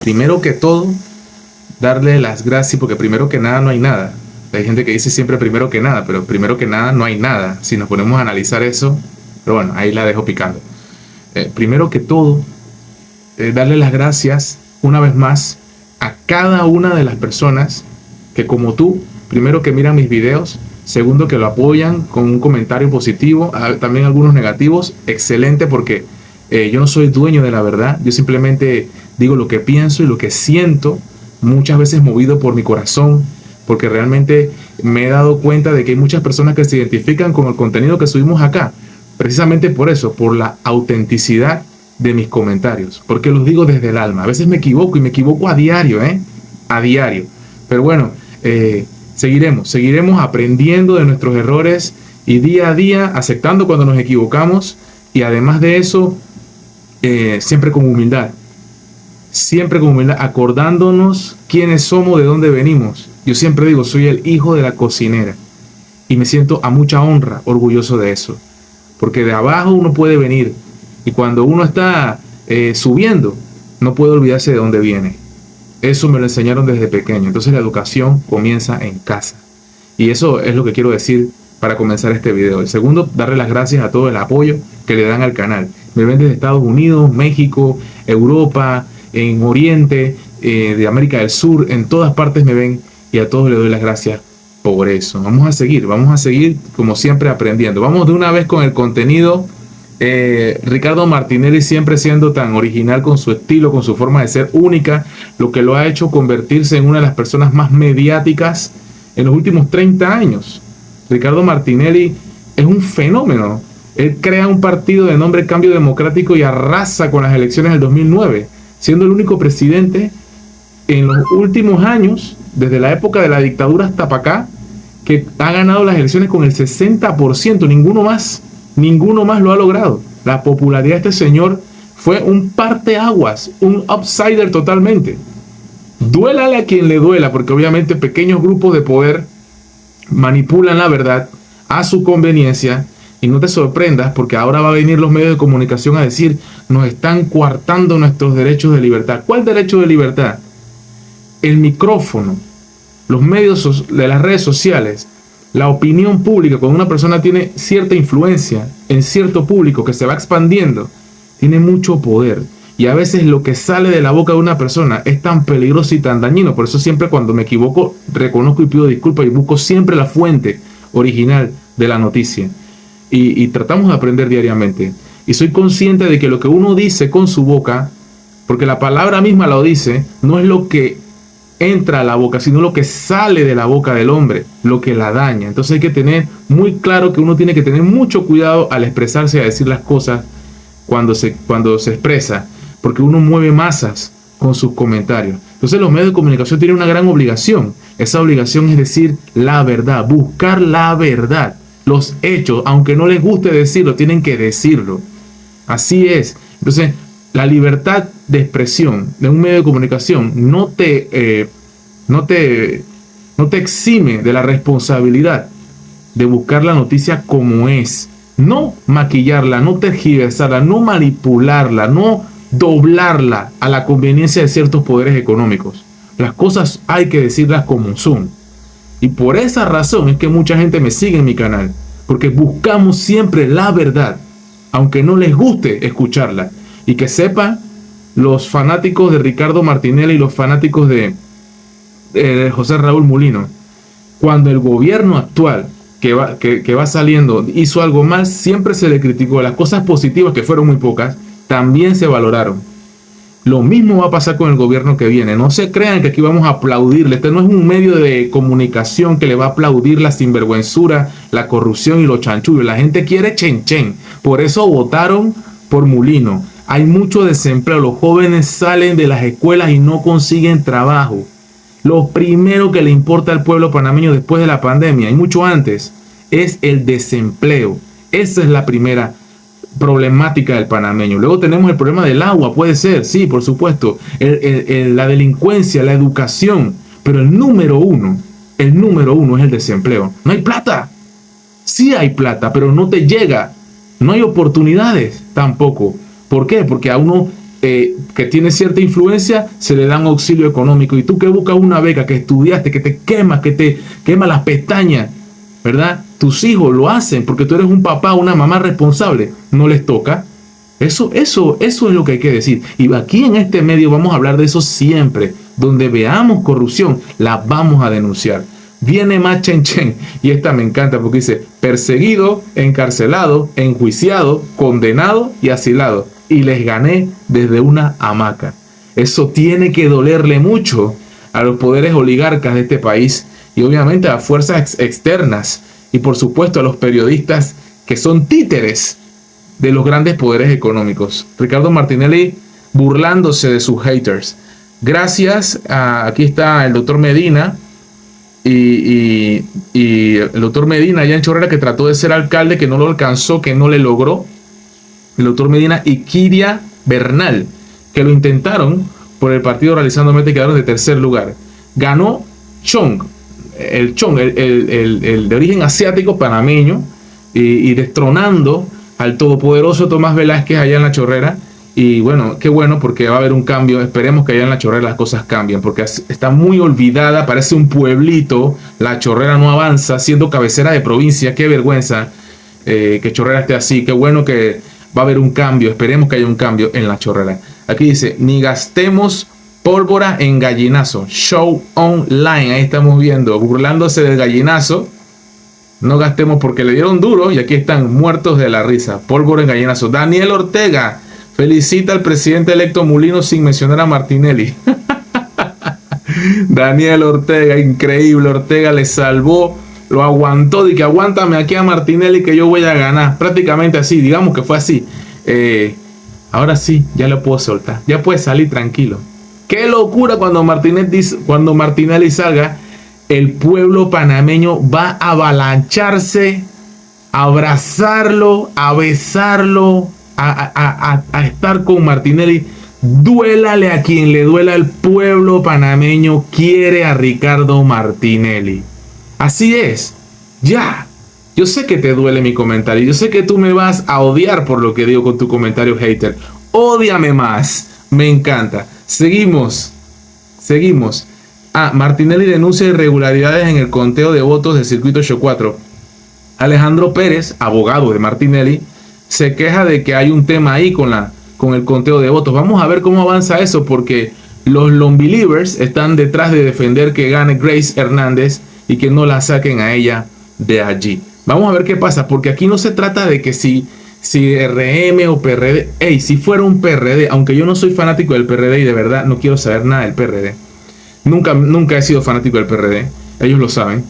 Primero que todo, darle las gracias, porque primero que nada no hay nada. Hay gente que dice siempre primero que nada, pero primero que nada no hay nada. Si nos ponemos a analizar eso, pero bueno, ahí la dejo picando. Primero que todo, darle las gracias una vez más a cada una de las personas que, como tú, primero que miran mis videos, segundo que lo apoyan con un comentario positivo, también algunos negativos. Excelente, porque yo no soy dueño de la verdad, yo simplemente digo lo que pienso y lo que siento, muchas veces movido por mi corazón, porque realmente me he dado cuenta de que hay muchas personas que se identifican con el contenido que subimos acá, precisamente por eso, por la autenticidad de mis comentarios, porque los digo desde el alma. A veces me equivoco y me equivoco a diario, a diario, pero bueno, seguiremos aprendiendo de nuestros errores y día a día aceptando cuando nos equivocamos, y además de eso, siempre con humildad, acordándonos quiénes somos, de dónde venimos. Yo siempre digo, soy el hijo de la cocinera y me siento a mucha honra orgulloso de eso, porque de abajo uno puede venir, y cuando uno está subiendo, no puede olvidarse de dónde viene. Eso me lo enseñaron desde pequeño. Entonces la educación comienza en casa, y eso es lo que quiero decir para comenzar este video. El segundo, darle las gracias a todo el apoyo que le dan al canal. Me ven desde Estados Unidos, México, Europa, en Oriente, de América del Sur, en todas partes me ven, y a todos les doy las gracias por eso. Vamos a seguir como siempre aprendiendo. Vamos de una vez con el contenido. Ricardo Martinelli, siempre siendo tan original con su estilo, con su forma de ser única, lo que lo ha hecho convertirse en una de las personas más mediáticas en los últimos 30 años. Ricardo Martinelli es un fenómeno. Él crea un partido de nombre Cambio Democrático y arrasa con las elecciones del 2009, siendo el único presidente en los últimos años, desde la época de la dictadura hasta para acá, que ha ganado las elecciones con el 60%. Ninguno más lo ha logrado. La popularidad de este señor fue un parteaguas, un outsider totalmente. Duélale a quien le duela, porque obviamente pequeños grupos de poder manipulan la verdad a su conveniencia. Y no te sorprendas, porque ahora va a venir los medios de comunicación a decir: nos están coartando nuestros derechos de libertad. ¿Cuál derecho de libertad? El micrófono, los medios de las redes sociales, la opinión pública. Cuando una persona tiene cierta influencia en cierto público que se va expandiendo, tiene mucho poder. Y a veces lo que sale de la boca de una persona es tan peligroso y tan dañino. Por eso siempre, cuando me equivoco, reconozco y pido disculpas, y busco siempre la fuente original de la noticia. Y tratamos de aprender diariamente. Y soy consciente de que lo que uno dice con su boca, porque la palabra misma lo dice, no es lo que entra a la boca, sino lo que sale de la boca del hombre, lo que la daña. Entonces hay que tener muy claro que uno tiene que tener mucho cuidado al expresarse y a decir las cosas cuando se expresa, porque uno mueve masas con sus comentarios. Entonces los medios de comunicación tienen una gran obligación. Esa obligación es decir la verdad, buscar la verdad, los hechos. Aunque no les guste decirlo, tienen que decirlo. Así es. Entonces, la libertad de expresión de un medio de comunicación no te exime de la responsabilidad de buscar la noticia como es. No maquillarla, no tergiversarla, no manipularla, no doblarla a la conveniencia de ciertos poderes económicos. Las cosas hay que decirlas como son. Y por esa razón es que mucha gente me sigue en mi canal, porque buscamos siempre la verdad, aunque no les guste escucharla. Y que sepan los fanáticos de Ricardo Martinelli y los fanáticos de José Raúl Mulino, cuando el gobierno actual que va saliendo hizo algo mal, siempre se le criticó. Las cosas positivas, que fueron muy pocas, también se valoraron. Lo mismo va a pasar con el gobierno que viene. No se crean que aquí vamos a aplaudirle. Este no es un medio de comunicación que le va a aplaudir la sinvergüenzura, la corrupción y los chanchullos. La gente quiere chen. Por eso votaron por Mulino. Hay mucho desempleo. Los jóvenes salen de las escuelas y no consiguen trabajo. Lo primero que le importa al pueblo panameño después de la pandemia, y mucho antes, es el desempleo. Esa es la primera problemática del panameño. Luego tenemos el problema del agua, puede ser, sí, por supuesto, la delincuencia, la educación, pero el número uno es el desempleo. No hay plata. Sí hay plata, pero no te llega. No hay oportunidades tampoco. ¿Por qué? Porque a uno que tiene cierta influencia, se le da un auxilio económico. Y tú que buscas una beca, que estudiaste, que te quema las pestañas, ¿verdad? Tus hijos lo hacen porque tú eres un papá o una mamá responsable, no les toca. Eso es lo que hay que decir. Y aquí en este medio vamos a hablar de eso siempre. Donde veamos corrupción, la vamos a denunciar. Viene más Chen Chen, y esta me encanta porque dice: perseguido, encarcelado, enjuiciado, condenado y asilado, y les gané desde una hamaca. Eso tiene que dolerle mucho a los poderes oligarcas de este país y obviamente a las fuerzas externas y por supuesto a los periodistas que son títeres de los grandes poderes económicos. Ricardo Martinelli burlándose de sus haters. Gracias. Aquí está el doctor Medina y el doctor Medina allá en Chorrera, que trató de ser alcalde, que no lo alcanzó, que no le logró. El doctor Medina y Kiria Bernal, que lo intentaron por el partido Realizando Meta y quedaron de tercer lugar. Ganó Chong, el de origen asiático panameño, y destronando al todopoderoso Tomás Velázquez allá en La Chorrera. Y bueno, qué bueno, porque va a haber un cambio. Esperemos que allá en La Chorrera las cosas cambien, porque está muy olvidada, parece un pueblito. La Chorrera no avanza, siendo cabecera de provincia. Qué vergüenza que Chorrera esté así. Qué bueno que va a haber un cambio. Esperemos que haya un cambio en La Chorrera. Aquí dice: ni gastemos pólvora en gallinazo. Show online. Ahí estamos viendo, burlándose del gallinazo. No gastemos porque le dieron duro y aquí están muertos de la risa. Pólvora en gallinazo. Daniel Ortega felicita al presidente electo Mulino sin mencionar a Martinelli. Daniel Ortega, increíble. Ortega le salvó, lo aguantó. De que aguántame aquí a Martinelli que yo voy a ganar. Prácticamente así, digamos que fue así. Ahora sí, ya lo puedo soltar. Ya puede salir tranquilo. Qué locura cuando Martinelli salga. El pueblo panameño va a avalancharse, a abrazarlo, a besarlo, a estar con Martinelli. Duélale a quien le duela, el pueblo panameño quiere a Ricardo Martinelli. Así es. Ya. Yo sé que te duele mi comentario. Yo sé que tú me vas a odiar por lo que digo con tu comentario hater. Ódiame más. Me encanta. Seguimos. Martinelli denuncia irregularidades en el conteo de votos del circuito Show 4. Alejandro Pérez, abogado de Martinelli, se queja de que hay un tema ahí con el conteo de votos. Vamos a ver cómo avanza eso, porque los non-believers están detrás de defender que gane Grace Hernández y que no la saquen a ella de allí. Vamos a ver qué pasa, porque aquí no se trata de que si RM o PRD. Si fuera un PRD, aunque yo no soy fanático del PRD y de verdad no quiero saber nada del PRD. Nunca he sido fanático del PRD, ellos lo saben.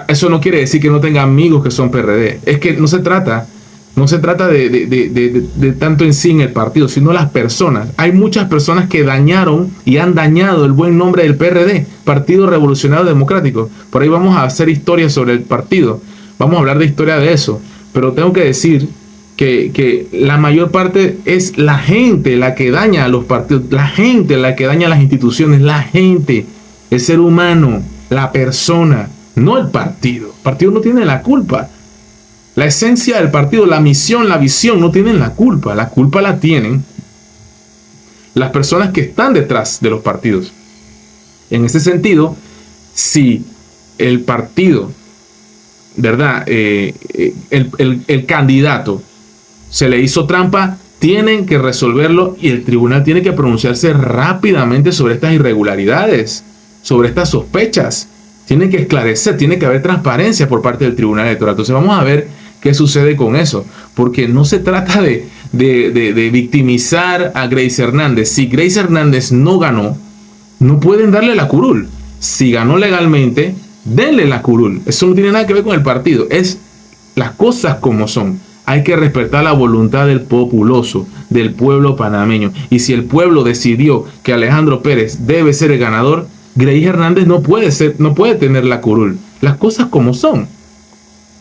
Eso no quiere decir que no tenga amigos que son PRD. Es que no se trata de tanto en sí en el partido, sino las personas. Hay muchas personas que dañaron y han dañado el buen nombre del PRD, Partido Revolucionario Democrático. Por ahí vamos a hacer historia sobre el partido. Vamos a hablar de historia de eso. Pero tengo que decir que la mayor parte es la gente la que daña a los partidos, la gente la que daña a las instituciones, la gente, el ser humano, la persona, no el partido. El partido no tiene la culpa. La esencia del partido, la misión, la visión no tienen la culpa la tienen las personas que están detrás de los partidos. En ese sentido, si el partido, ¿verdad? El candidato se le hizo trampa, tienen que resolverlo y el tribunal tiene que pronunciarse rápidamente sobre estas irregularidades, sobre estas sospechas. Tienen que esclarecer, tiene que haber transparencia por parte del tribunal electoral. Entonces vamos a ver qué sucede con eso, porque no se trata de victimizar a Grace Hernández. Si Grace Hernández no ganó, no pueden darle la curul. Si ganó legalmente, denle la curul. Eso no tiene nada que ver con el partido, es las cosas como son. Hay que respetar la voluntad del populoso, del pueblo panameño. Y si el pueblo decidió que Alejandro Pérez debe ser el ganador, Grace Hernández no puede tener la curul. Las cosas como son.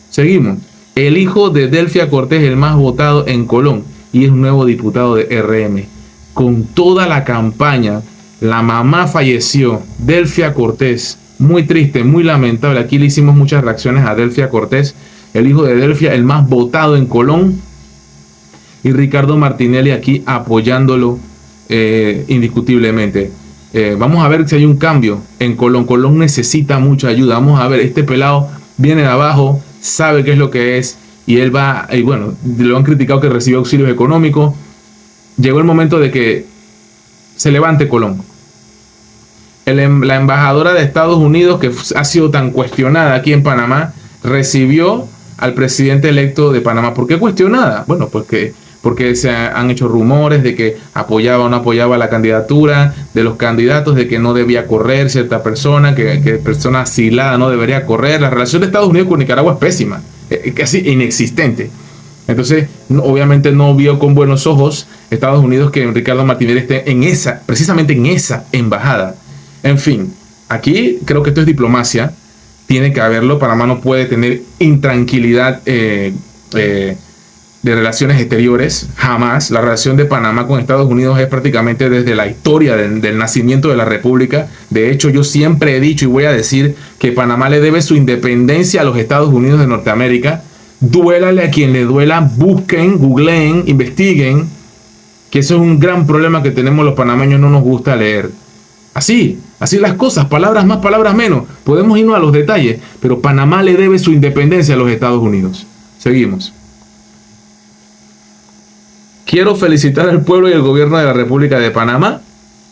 Seguimos. El hijo de Delfia Cortés, el más votado en Colón, y es nuevo diputado de RM. Con toda la campaña, la mamá falleció, Delfia Cortés. Muy triste, muy lamentable. Aquí le hicimos muchas reacciones a Delfia Cortés. El hijo de Delfia, el más votado en Colón, y Ricardo Martinelli aquí apoyándolo indiscutiblemente. Vamos a ver si hay un cambio en Colón. Colón necesita mucha ayuda. Vamos a ver, este pelado viene de abajo, sabe qué es lo que es, y él va, y bueno, lo han criticado que recibió auxilios económicos. Llegó el momento de que se levante Colón. La embajadora de Estados Unidos, que ha sido tan cuestionada aquí en Panamá, recibió al presidente electo de Panamá. ¿Por qué cuestionada? Bueno, porque se han hecho rumores de que apoyaba o no apoyaba la candidatura de los candidatos, de que no debía correr cierta persona, que persona asilada no debería correr. La relación de Estados Unidos con Nicaragua es pésima, casi inexistente. Entonces, obviamente no vio con buenos ojos Estados Unidos que Ricardo Martinelli esté precisamente en esa embajada. En fin, aquí creo que esto es diplomacia, tiene que haberlo. Panamá no puede tener intranquilidad de relaciones exteriores, jamás. La relación de Panamá con Estados Unidos es prácticamente desde la historia del nacimiento de la República. De hecho, yo siempre he dicho y voy a decir que Panamá le debe su independencia a los Estados Unidos de Norteamérica. Duélale a quien le duela, busquen, googleen, investiguen, que eso es un gran problema que tenemos los panameños, no nos gusta leer. Así las cosas, palabras más, palabras menos. Podemos irnos a los detalles, pero Panamá le debe su independencia a los Estados Unidos. Seguimos. Quiero felicitar al pueblo y al gobierno de la República de Panamá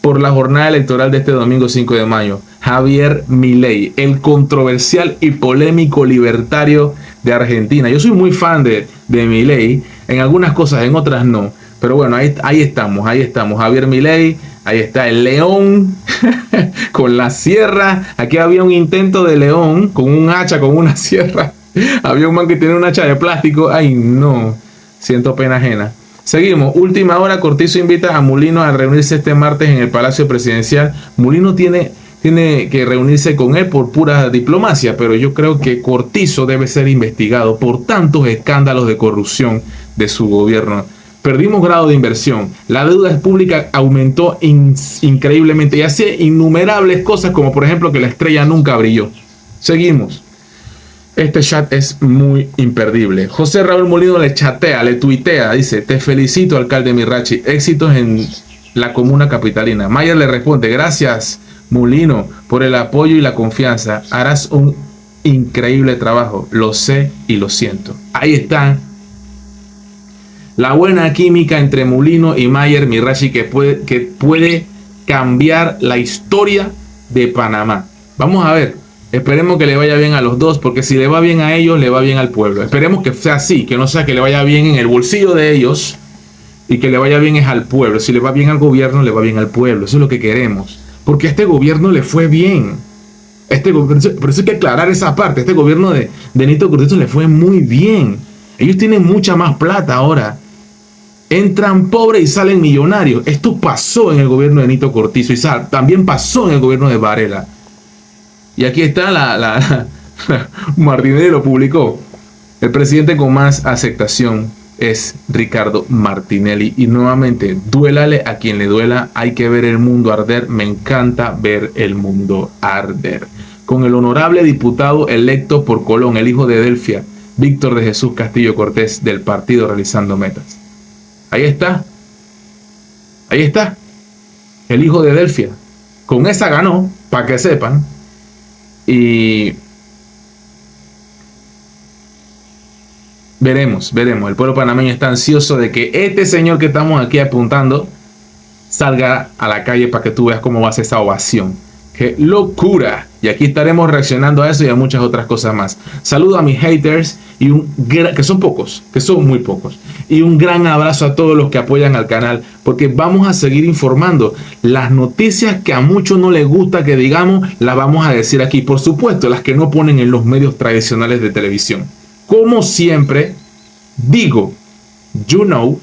por la jornada electoral de este domingo 5 de mayo. Javier Milei, el controversial y polémico libertario de Argentina. Yo soy muy fan de Milei, en algunas cosas, en otras no. Pero bueno, ahí estamos. Javier Milei, ahí está el león con la sierra. Aquí había un intento de león con un hacha, con una sierra. Había un man que tenía un hacha de plástico. Ay, no, siento pena ajena. Seguimos. Última hora, Cortizo invita a Mulino a reunirse este martes en el Palacio Presidencial. Mulino tiene que reunirse con él por pura diplomacia, pero yo creo que Cortizo debe ser investigado por tantos escándalos de corrupción de su gobierno. Perdimos grado de inversión, la deuda pública aumentó increíblemente y hace innumerables cosas, como por ejemplo que la estrella nunca brilló. Seguimos. Este chat es muy imperdible. José Raúl Molino le chatea, le tuitea, dice: te felicito, alcalde Mirachi, éxitos en la comuna capitalina. Mayer le responde: gracias, Molino, por el apoyo y la confianza. Harás un increíble trabajo, lo sé y lo siento. Ahí están. La buena química entre Molino y Mayer Mirachi que puede cambiar la historia de Panamá. Vamos a ver. Esperemos que le vaya bien a los dos, porque si le va bien a ellos, le va bien al pueblo. Esperemos que sea así, que no sea que le vaya bien en el bolsillo de ellos y que le vaya bien es al pueblo. Si le va bien al gobierno, le va bien al pueblo. Eso es lo que queremos. Porque a este gobierno le fue bien. Por eso hay que aclarar esa parte. Este gobierno de Nito Cortizo le fue muy bien. Ellos tienen mucha más plata ahora. Entran pobres y salen millonarios. Esto pasó en el gobierno de Nito Cortizo y también pasó en el gobierno de Varela. Y aquí está Martinelli lo publicó. El presidente con más aceptación es Ricardo Martinelli. Y nuevamente, duélale a quien le duela. Hay que ver el mundo arder. Me encanta ver el mundo arder. Con el honorable diputado electo por Colón, el hijo de Delfia, Víctor de Jesús Castillo Cortés, del partido Realizando Metas. Ahí está. Ahí está. El hijo de Delfia. Con esa ganó, para que sepan. Y veremos. El pueblo panameño está ansioso de que este señor que estamos aquí apuntando salga a la calle para que tú veas cómo va a ser esa ovación. ¡Qué locura! Y aquí estaremos reaccionando a eso y a muchas otras cosas más. Saludo a mis haters, que son pocos, que son muy pocos. Y un gran abrazo a todos los que apoyan al canal, porque vamos a seguir informando. Las noticias que a muchos no les gusta que digamos, las vamos a decir aquí. Por supuesto, las que no ponen en los medios tradicionales de televisión. Como siempre, digo, you know,